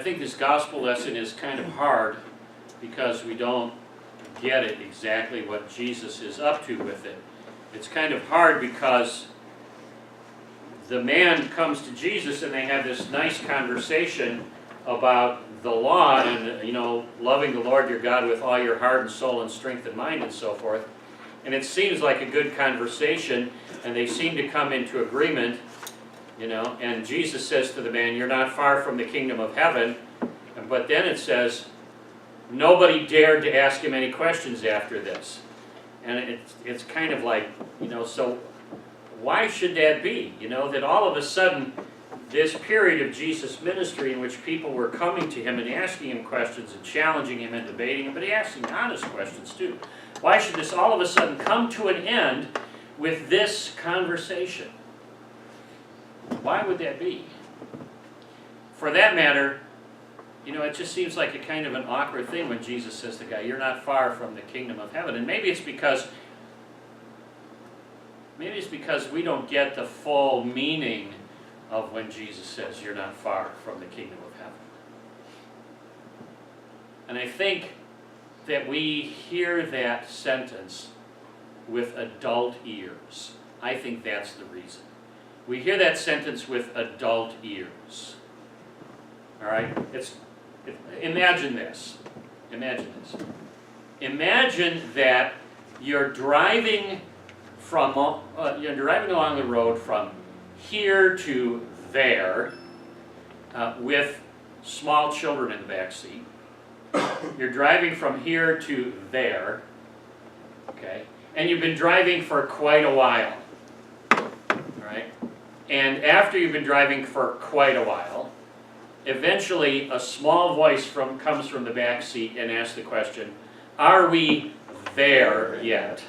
think this gospel lesson is kind of hard because we don't get it exactly what Jesus is up to with it. It's kind of hard because the man comes to Jesus and they have this nice conversation about the law and, loving the Lord your God with all your heart and soul and strength and mind and so forth. And it seems like a good conversation, and they seem to come into agreement, and Jesus says to the man, "You're not far from the kingdom of heaven." But then it says, nobody dared to ask him any questions after this. And it's kind of like, so why should that be? That all of a sudden, this period of Jesus' ministry in which people were coming to him and asking him questions and challenging him and debating him, but asking honest questions too. Why should this all of a sudden come to an end with this conversation? Why would that be? For that matter, it just seems like a kind of an awkward thing when Jesus says to the guy, "You're not far from the kingdom of heaven." And maybe it's because we don't get the full meaning of when Jesus says, "You're not far from the kingdom of heaven." And I think that we hear that sentence with adult ears. I think that's the reason. We hear that sentence with adult ears. All right? Imagine this. Imagine that you're driving along the road from here to there with small children in the back seat. You're driving from here to there, okay? And you've been driving for quite a while, all right? And after you've been driving for quite a while, eventually a small voice comes from the back seat and asks the question, "Are we there yet?"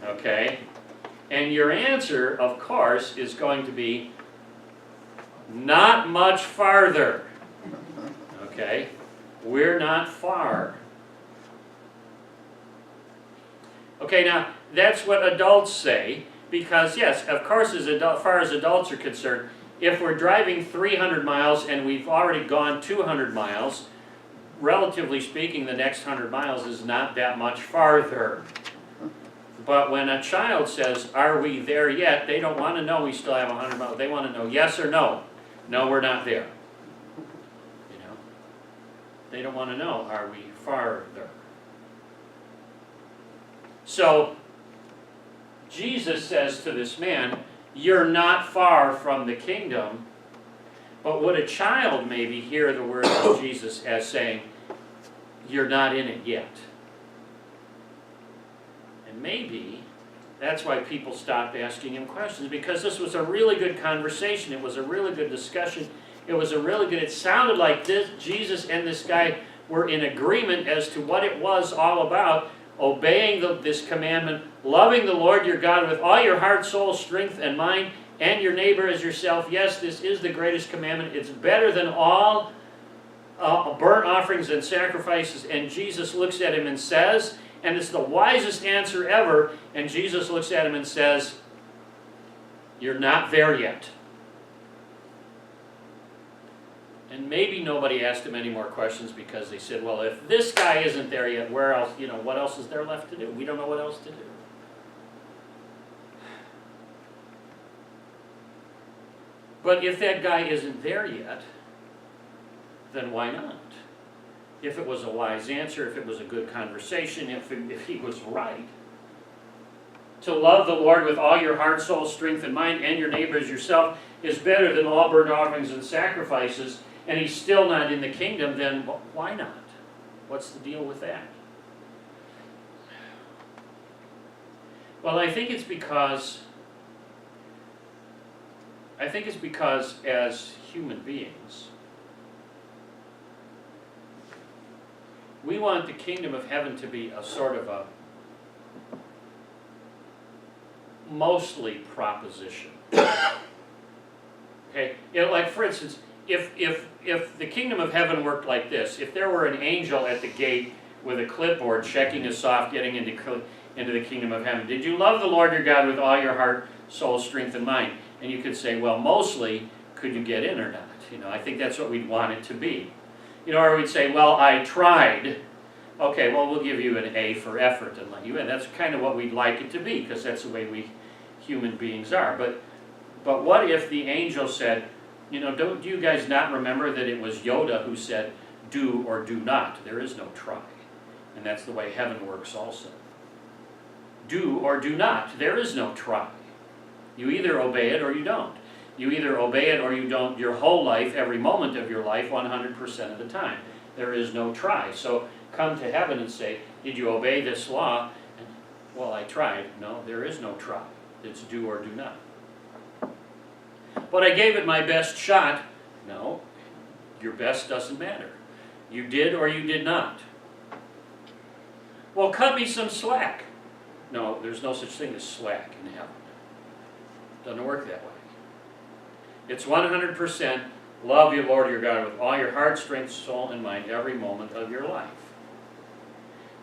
Okay? And your answer, of course, is going to be, "Not much farther." Okay? We're not far. Okay, now, that's what adults say, because yes, of course, as far as adults are concerned, if we're driving 300 miles and we've already gone 200 miles, relatively speaking, the next 100 miles is not that much farther. But when a child says, "Are we there yet?" they don't want to know we still have 100 miles. They want to know yes or no. No, we're not there. They don't want to know, are we farther? So, Jesus says to this man, "You're not far from the kingdom." But would a child maybe hear the words of Jesus as saying, "You're not in it yet"? And maybe that's why people stopped asking him questions, because this was a really good conversation. It was a really good discussion. It sounded like Jesus and this guy were in agreement as to what it was all about, obeying this commandment, loving the Lord your God with all your heart, soul, strength, and mind, and your neighbor as yourself. Yes, this is the greatest commandment. It's better than all burnt offerings and sacrifices. And Jesus looks at him and says, and it's the wisest answer ever, and Jesus looks at him and says, "You're not there yet." And maybe nobody asked him any more questions because they said, "Well, if this guy isn't there yet, where else, what else is there left to do? We don't know what else to do." But if that guy isn't there yet, then why not? If it was a wise answer, if it was a good conversation, if he was right. To love the Lord with all your heart, soul, strength, and mind, and your neighbor as yourself, is better than all burnt offerings and sacrifices, and he's still not in the kingdom, then why not? What's the deal with that? Well, I think it's because as human beings, we want the kingdom of heaven to be a sort of a mostly proposition. Okay, like for instance, if the kingdom of heaven worked like this, if there were an angel at the gate with a clipboard checking us off getting into the kingdom of heaven, did you love the Lord your God with all your heart, soul, strength, and mind? And you could say, well, mostly, could you get in or not? You know, I think that's what we'd want it to be. You know, or we'd say, well, I tried. Okay, well, we'll give you an A for effort and let you in. That's kind of what we'd like it to be, because that's the way we human beings are. But what if the angel said, you know, do you guys not remember that it was Yoda who said, do or do not? There is no try. And that's the way heaven works also. Do or do not. There is no try. You either obey it or you don't. You either obey it or you don't your whole life, every moment of your life, 100% of the time. There is no try. So come to heaven and say, did you obey this law? And, well, I tried. No, there is no try. It's do or do not. But I gave it my best shot. No, your best doesn't matter. You did or you did not. Well, cut me some slack. No, there's no such thing as slack in heaven. Doesn't work that way. It's 100% love your Lord your God with all your heart, strength, soul, and mind every moment of your life.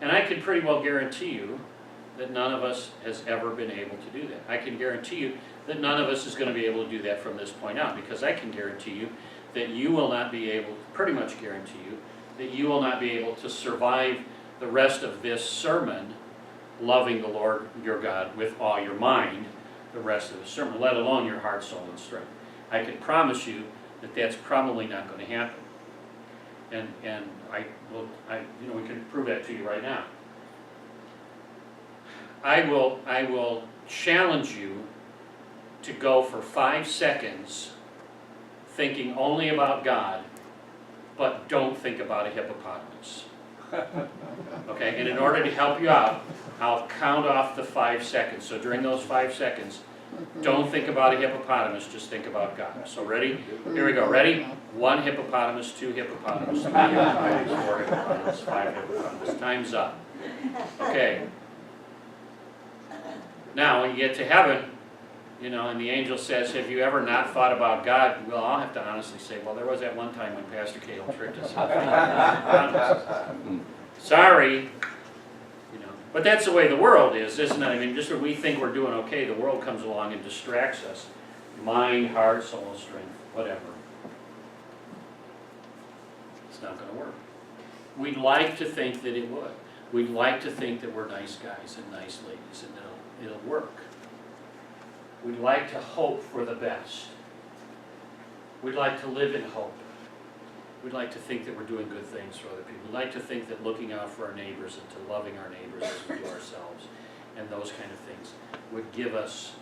And I can pretty well guarantee you that none of us has ever been able to do that. I can guarantee you that none of us is going to be able to do that from this point on, because I can guarantee you that you will not be able, pretty much guarantee you, that you will not be able to survive the rest of this sermon loving the Lord your God with all your mind the rest of the sermon, let alone your heart, soul, and strength. I can promise you that that's probably not going to happen. And you know, we can prove that to you right now. I will challenge you to go for 5 seconds thinking only about God, but don't think about a hippopotamus. Okay, and in order to help you out, I'll count off the 5 seconds. So during those 5 seconds, don't think about a hippopotamus, just think about God. So ready? Here we go. Ready? 1 hippopotamus, 2 hippopotamus, 3 hippopotamus, 4 hippopotamus, 5 hippopotamus. Time's up. Okay. Now, when you get to heaven, you know, and the angel says, have you ever not thought about God? Well, I'll have to honestly say, well, there was that one time when Pastor Cahill tricked us. Sorry. You know, but that's the way the world is, isn't it? I mean, just when we think we're doing okay, the world comes along and distracts us. Mind, heart, soul, strength, whatever. It's not going to work. We'd like to think that it would. We'd like to think that we're nice guys and nice ladies and it'll work. We'd like to hope for the best. We'd like to live in hope. We'd like to think that we're doing good things for other people. We'd like to think that looking out for our neighbors and to loving our neighbors as we do ourselves and those kind of things would give us,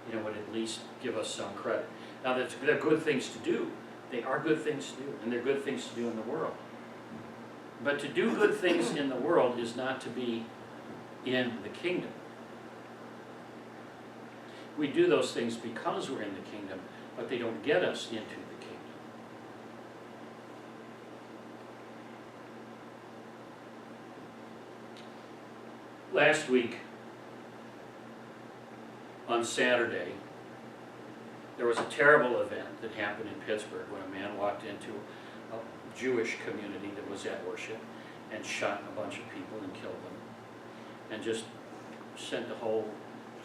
you know, would at least give us some credit. Now, they're good things to do. They are good things to do, and they're good things to do in the world. But to do good things in the world is not to be in the kingdom. We do those things because we're in the kingdom, but they don't get us into the kingdom. Last week, on Saturday, there was a terrible event that happened in Pittsburgh when a man walked into a Jewish community that was at worship and shot a bunch of people and killed them, and just sent the whole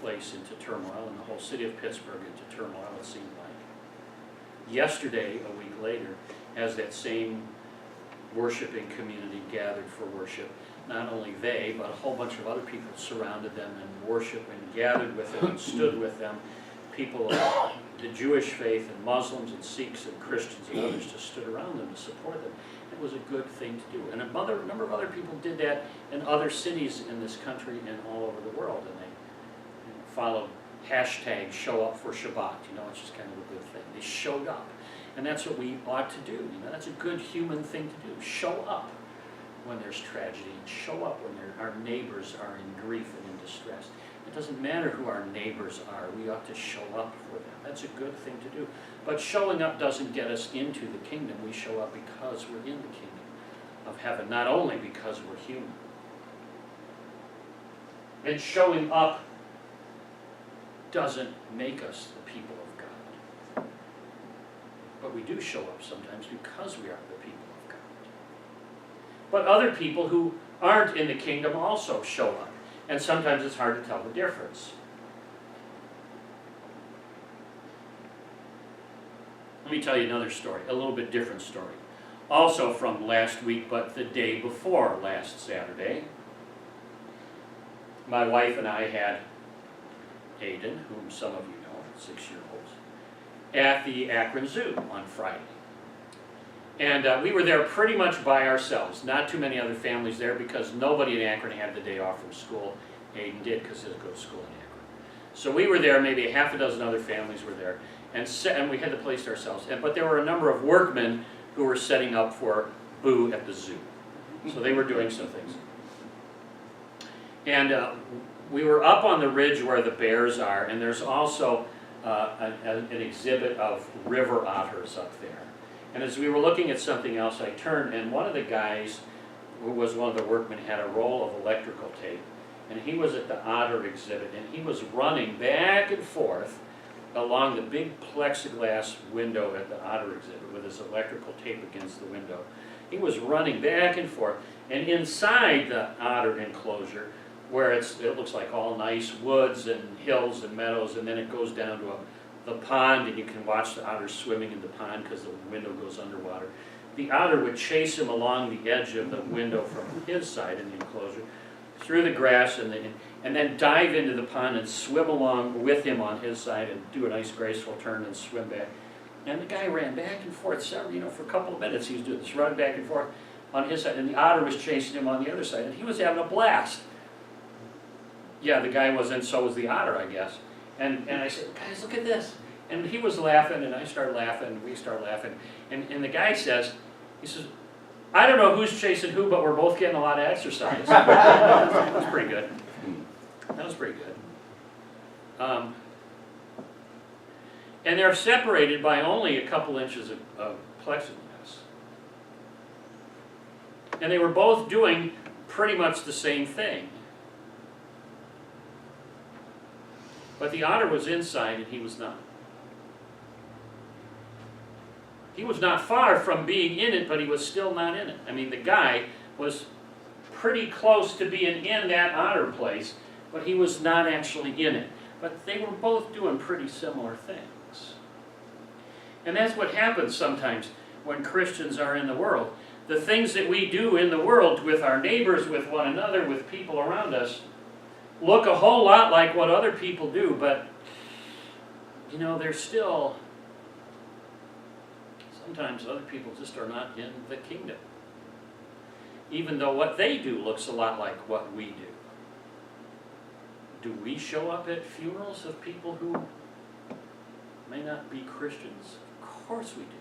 place into turmoil, and the whole city of Pittsburgh into turmoil, it seemed like. Yesterday, a week later, as that same worshiping community gathered for worship, not only they, but a whole bunch of other people surrounded them and worshiped and gathered with them and stood with them. People of the Jewish faith and Muslims and Sikhs and Christians and others just stood around them to support them. It was a good thing to do. And a number of other people did that in other cities in this country and all over the world. And they followed hashtag show up for Shabbat. You know, it's just kind of a good thing. They showed up. And that's what we ought to do. You know, that's a good human thing to do. Show up when there's tragedy, and show up when our neighbors are in grief and in distress. It doesn't matter who our neighbors are. We ought to show up for them. That's a good thing to do. But showing up doesn't get us into the kingdom. We show up because we're in the kingdom of heaven, not only because we're human. And showing up doesn't make us the people of God. But we do show up sometimes because we are the people of God. But other people who aren't in the kingdom also show up. And sometimes it's hard to tell the difference. me tell you another story, a little bit different story. Also from last week, but the day before last Saturday. My wife and I had Aiden, whom some of you know, 6-year-olds, at the Akron Zoo on Friday. And we were there pretty much by ourselves. Not too many other families there because nobody in Akron had the day off from school. Aiden did because he goes to school in Akron. So we were there, maybe a half a dozen other families were there. And we had the place to ourselves. But there were a number of workmen who were setting up for Boo at the zoo. So they were doing some things. And we were up on the ridge where the bears are, and there's also an exhibit of river otters up there. And as we were looking at something else, I turned, and one of the guys, who was one of the workmen, had a roll of electrical tape. And he was at the otter exhibit, and he was running back and forth along the big plexiglass window at the otter exhibit with his electrical tape against the window. He was running back and forth, and inside the otter enclosure, where it looks like all nice woods and hills and meadows, and then it goes down to the pond, and you can watch the otter swimming in the pond because the window goes underwater. The otter would chase him along the edge of the window from his side in the enclosure, through the grass, and then dive into the pond and swim along with him on his side and do a nice graceful turn and swim back. And the guy ran back and forth, for a couple of minutes he was doing this, running back and forth on his side, and the otter was chasing him on the other side, and he was having a blast. Yeah, the guy was, and so was the otter, I guess. And I said, guys, look at this. And he was laughing, and I started laughing, and we started laughing. And the guy says, I don't know who's chasing who, but we're both getting a lot of exercise. That was pretty good. That was pretty good. And they're separated by only a couple inches of plexiglass. And they were both doing pretty much the same thing. But the otter was inside and he was not. He was not far from being in it, but he was still not in it. I mean, the guy was pretty close to being in that otter place, but he was not actually in it. But they were both doing pretty similar things. And that's what happens sometimes when Christians are in the world. The things that we do in the world with our neighbors, with one another, with people around us, look a whole lot like what other people do, but, they're still... Sometimes other people just are not in the kingdom. Even though what they do looks a lot like what we do. Do we show up at funerals of people who may not be Christians? Of course we do.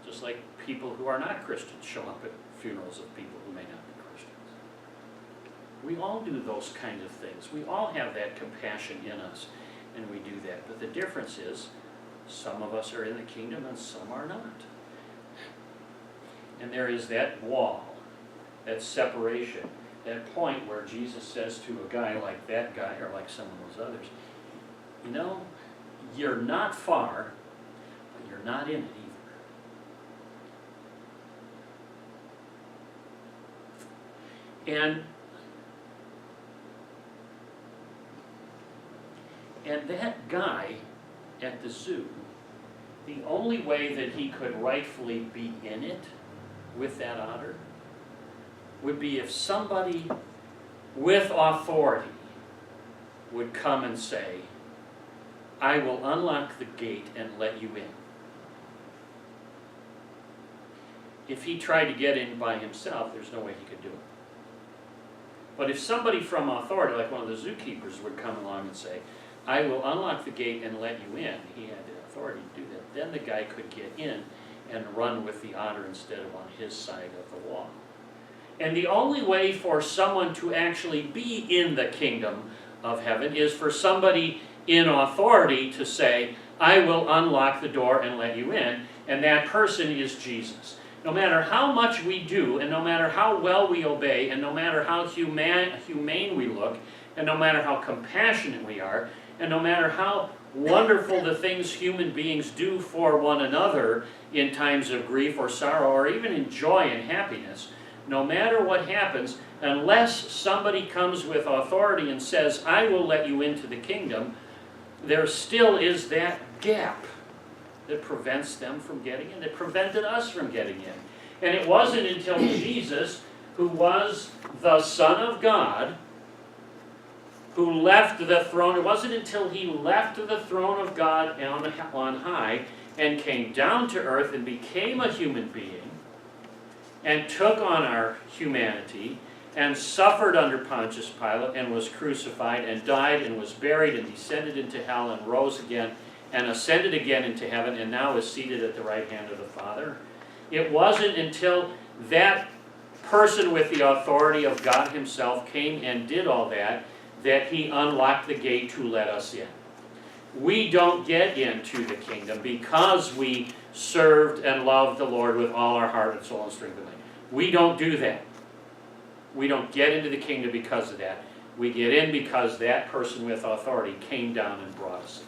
Just like people who are not Christians show up at funerals of people who may not be Christians. We all do those kinds of things. We all have that compassion in us, and we do that. But the difference is, some of us are in the kingdom and some are not. And there is that wall, that separation, that point where Jesus says to a guy like that guy or like some of those others, you're not far, but you're not in it either. And that guy at the zoo, the only way that he could rightfully be in it with that otter would be if somebody with authority would come and say, I will unlock the gate and let you in. If he tried to get in by himself, there's no way he could do it. But if somebody from authority, like one of the zookeepers, would come along and say, I will unlock the gate and let you in, he had the authority to do that, then the guy could get in and run with the otter instead of on his side of the wall. And the only way for someone to actually be in the kingdom of heaven is for somebody in authority to say, I will unlock the door and let you in, and that person is Jesus. No matter how much we do, and no matter how well we obey, and no matter how humane we look, and no matter how compassionate we are, and no matter how wonderful the things human beings do for one another in times of grief or sorrow, or even in joy and happiness, no matter what happens, unless somebody comes with authority and says, I will let you into the kingdom, there still is that gap that prevents them from getting in, that prevented us from getting in. And it wasn't until Jesus, who was the Son of God, who left the throne, it wasn't until he left the throne of God on high and came down to earth and became a human being and took on our humanity and suffered under Pontius Pilate and was crucified and died and was buried and descended into hell and rose again and ascended again into heaven and now is seated at the right hand of the Father. It wasn't until that person with the authority of God himself came and did all that he unlocked the gate to let us in. We don't get into the kingdom because we served and loved the Lord with all our heart and soul and strength and mind. We don't do that. We don't get into the kingdom because of that. We get in because that person with authority came down and brought us in.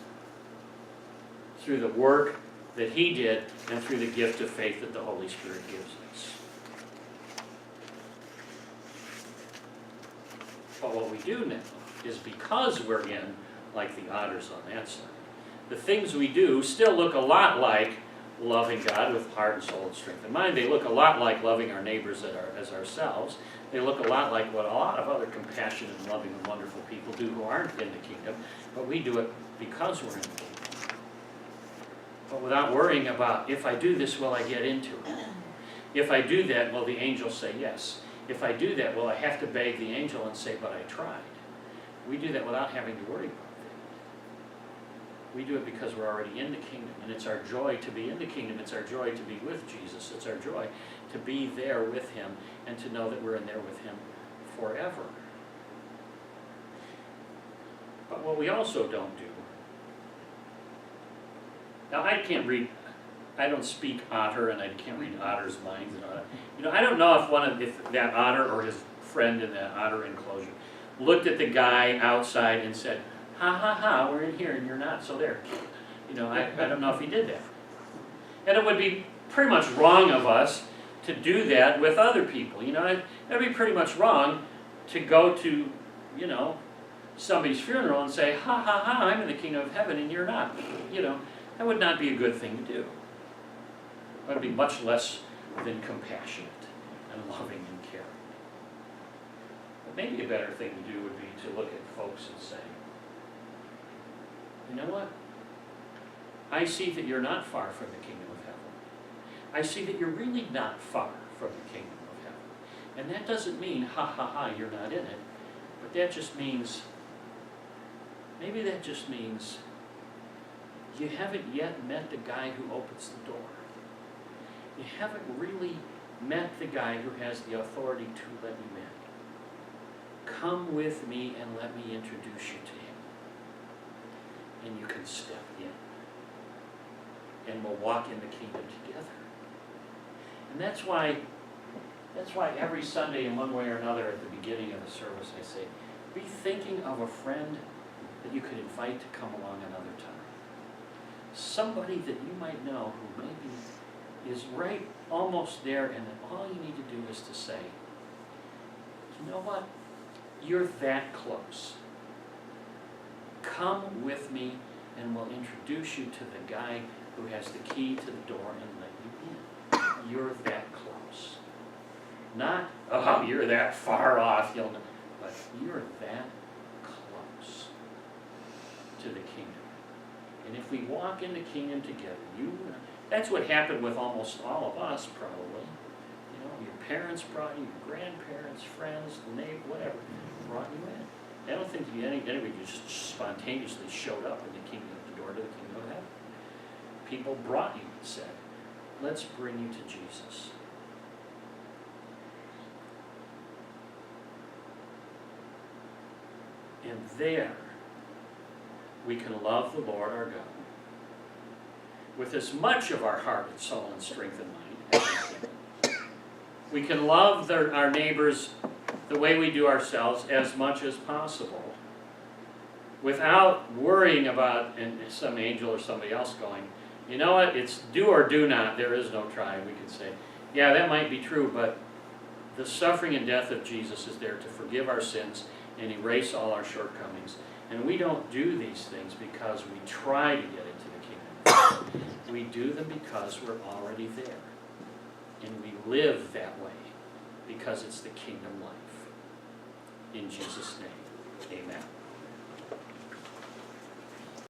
Through the work that he did and through the gift of faith that the Holy Spirit gives us. But what we do now is because we're in, like the otters on that side, the things we do still look a lot like loving God with heart and soul and strength and mind. They look a lot like loving our neighbors as ourselves. They look a lot like what a lot of other compassionate and loving and wonderful people do who aren't in the kingdom, but we do it because we're in the kingdom. But without worrying about, if I do this, will I get into it? If I do that, will the angel say yes? If I do that, will I have to beg the angel and say, but I tried? We do that without having to worry about that. We do it because we're already in the kingdom, and it's our joy to be in the kingdom. It's our joy to be with Jesus. It's our joy to be there with him and to know that we're in there with him forever. But what we also don't do, now I can't read, I don't speak otter, and I can't read otter's minds and all that. You know, I don't know if that otter or his friend in that otter enclosure looked at the guy outside and said, ha ha ha, we're in here and you're not, so there. You know, I don't know if he did that. And it would be pretty much wrong of us to do that with other people. You know, it would be pretty much wrong to go to, you know, somebody's funeral and say, ha ha ha, I'm in the kingdom of heaven and you're not. You know, that would not be a good thing to do. It would be much less than compassionate and loving and caring. But maybe a better thing to do would be to look at folks and say, you know what? I see that you're not far from the kingdom of heaven. I see that you're really not far from the kingdom of heaven. And that doesn't mean, ha ha ha, you're not in it. But that just means, maybe that just means you haven't yet met the guy who opens the door. You haven't really met the guy who has the authority to let you in. Come with me and let me introduce you to him. And you can step in. And we'll walk in the kingdom together. And that's why every Sunday in one way or another at the beginning of the service I say, be thinking of a friend that you could invite to come along another time. Somebody that you might know who maybe is right almost there, and that all you need to do is to say, you know what? You're that close. Come with me and we'll introduce you to the guy who has the key to the door and let you in. You're that close. Not, oh, you're that far off, you'll know. But you're that close to the kingdom. And if we walk in the kingdom together, that's what happened with almost all of us, probably. You know, your parents brought you, your grandparents, friends, neighbor, whatever, brought you in. I don't think anybody just spontaneously showed up in the kingdom, the door to the kingdom of heaven. People brought you and said, let's bring you to Jesus. And there, we can love the Lord our God with as much of our heart and soul and strength and mind as we can. We can love our neighbors the way we do ourselves as much as possible without worrying about some angel or somebody else going, you know what, it's do or do not, there is no try. We can say, yeah, that might be true, but the suffering and death of Jesus is there to forgive our sins and erase all our shortcomings. And we don't do these things because we try to get into the kingdom. We do them because we're already there. And we live that way because it's the kingdom life. In Jesus' name, amen.